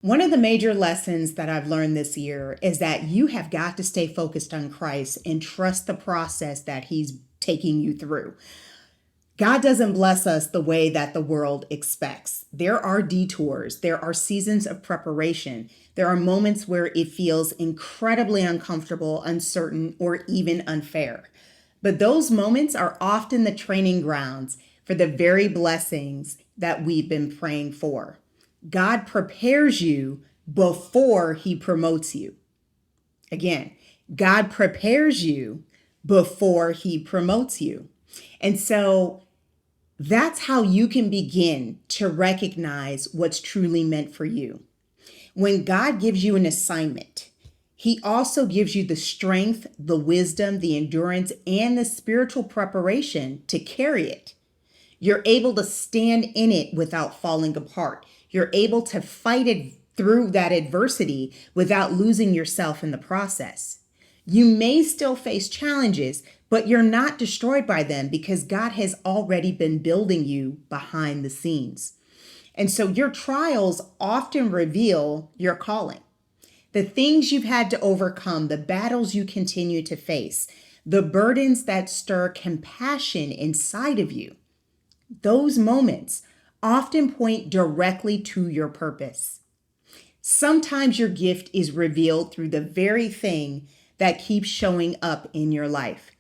One of the major lessons that I've learned this year is that you have got to stay focused on Christ and trust the process that He's taking you through. God doesn't bless us the way that the world expects. There are detours, there are seasons of preparation, there are moments where it feels incredibly uncomfortable, uncertain, or even unfair. But those moments are often the training grounds for the very blessings that we've been praying for. God prepares you before He promotes you. Again, God prepares you before He promotes you. And so that's how you can begin to recognize what's truly meant for you. When God gives you an assignment, He also gives you the strength, the wisdom, the endurance, and the spiritual preparation to carry it. You're able to stand in it without falling apart. You're able to fight it through that adversity without losing yourself in the process. You may still face challenges, but you're not destroyed by them because God has already been building you behind the scenes. And so your trials often reveal your calling. The things you've had to overcome, the battles you continue to face, the burdens that stir compassion inside of you, those moments often point directly to your purpose. Sometimes your gift is revealed through the very thing that keeps showing up in your life.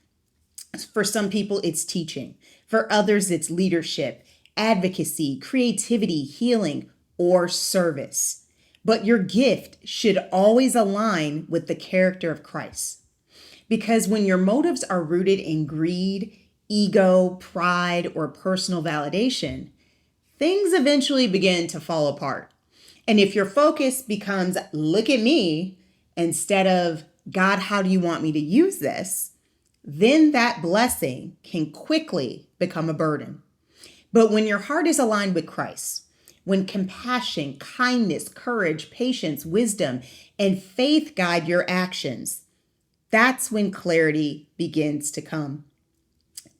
For some people, it's teaching. For others, it's leadership, advocacy, creativity, healing, or service. But your gift should always align with the character of Christ. Because when your motives are rooted in greed, ego, pride, or personal validation, things eventually begin to fall apart. And if your focus becomes, look at me, instead of, God, how do you want me to use this? Then that blessing can quickly become a burden. But when your heart is aligned with Christ, when compassion, kindness, courage, patience, wisdom, and faith guide your actions, that's when clarity begins to come.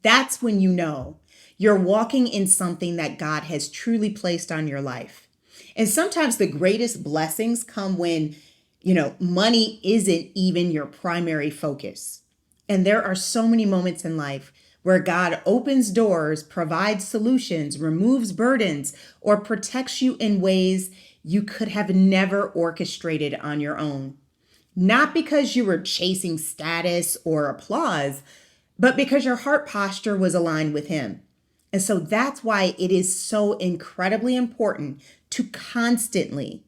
That's when you know you're walking in something that God has truly placed on your life. And sometimes the greatest blessings come when, money isn't even your primary focus. And there are so many moments in life where God opens doors, provides solutions, removes burdens, or protects you in ways you could have never orchestrated on your own. Not because you were chasing status or applause, but because your heart posture was aligned with Him. And so that's why it is so incredibly important to constantly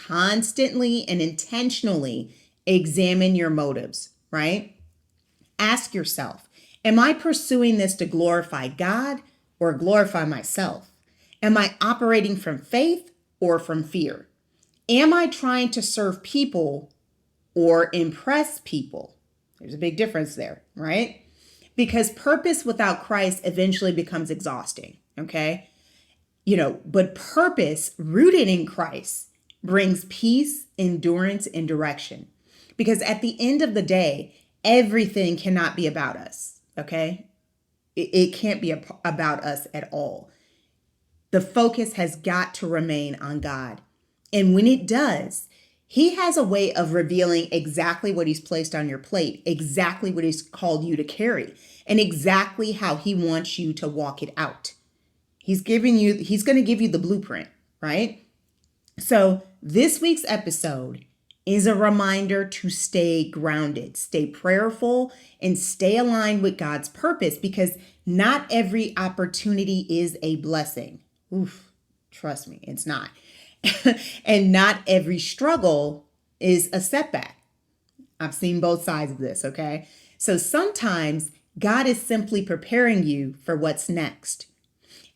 and intentionally examine your motives, right? Ask yourself, am I pursuing this to glorify God or glorify myself? Am I operating from faith or from fear? Am I trying to serve people or impress people? There's a big difference there, right? Because purpose without Christ eventually becomes exhausting, okay? But purpose rooted in Christ brings peace, endurance, and direction. Because at the end of the day, everything cannot be about us, okay? It can't be about us at all. The focus has got to remain on God. And when it does, He has a way of revealing exactly what He's placed on your plate, exactly what He's called you to carry, and exactly how He wants you to walk it out. He's going to give you the blueprint, right? So this week's episode is a reminder to stay grounded, stay prayerful, and stay aligned with God's purpose, because not every opportunity is a blessing. Oof, trust me, it's not. And not every struggle is a setback. I've seen both sides of this, okay? So sometimes God is simply preparing you for what's next.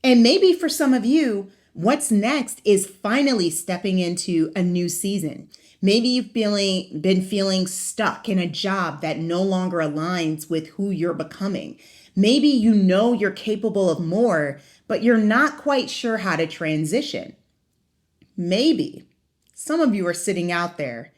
And maybe for some of you, what's next is finally stepping into a new season. Maybe you've been feeling stuck in a job that no longer aligns with who you're becoming. Maybe you're capable of more, but you're not quite sure how to transition. Maybe some of you are sitting out there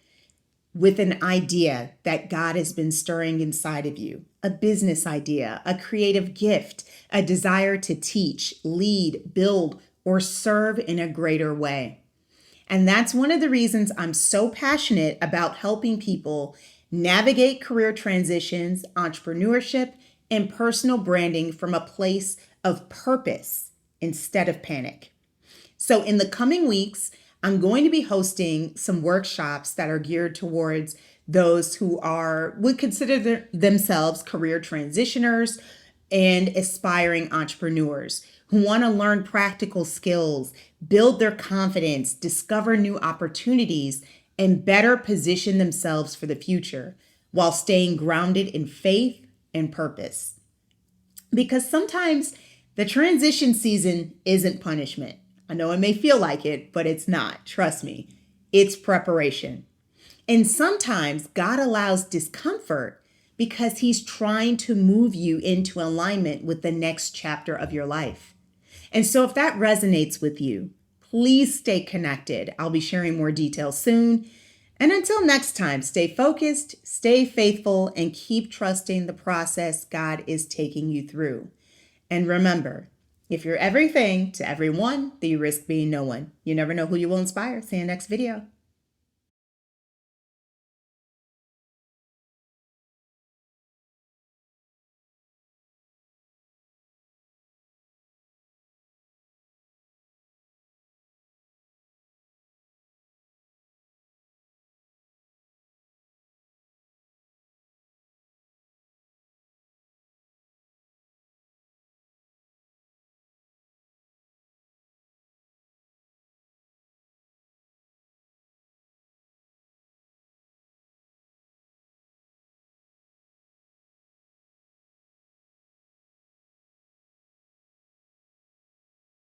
with an idea that God has been stirring inside of you, a business idea, a creative gift, a desire to teach, lead, build, or serve in a greater way. And that's one of the reasons I'm so passionate about helping people navigate career transitions, entrepreneurship, and personal branding from a place of purpose instead of panic. So, in the coming weeks, I'm going to be hosting some workshops that are geared towards those who would consider themselves career transitioners and aspiring entrepreneurs who want to learn practical skills, build their confidence, discover new opportunities, and better position themselves for the future while staying grounded in faith and purpose. Because sometimes the transition season isn't punishment. I know it may feel like it, but it's not. Trust me, it's preparation. And sometimes God allows discomfort because He's trying to move you into alignment with the next chapter of your life. And so if that resonates with you, please stay connected. I'll be sharing more details soon. And until next time, stay focused, stay faithful, and keep trusting the process God is taking you through. And remember, if you're everything to everyone, then you risk being no one. You never know who you will inspire. See you next video.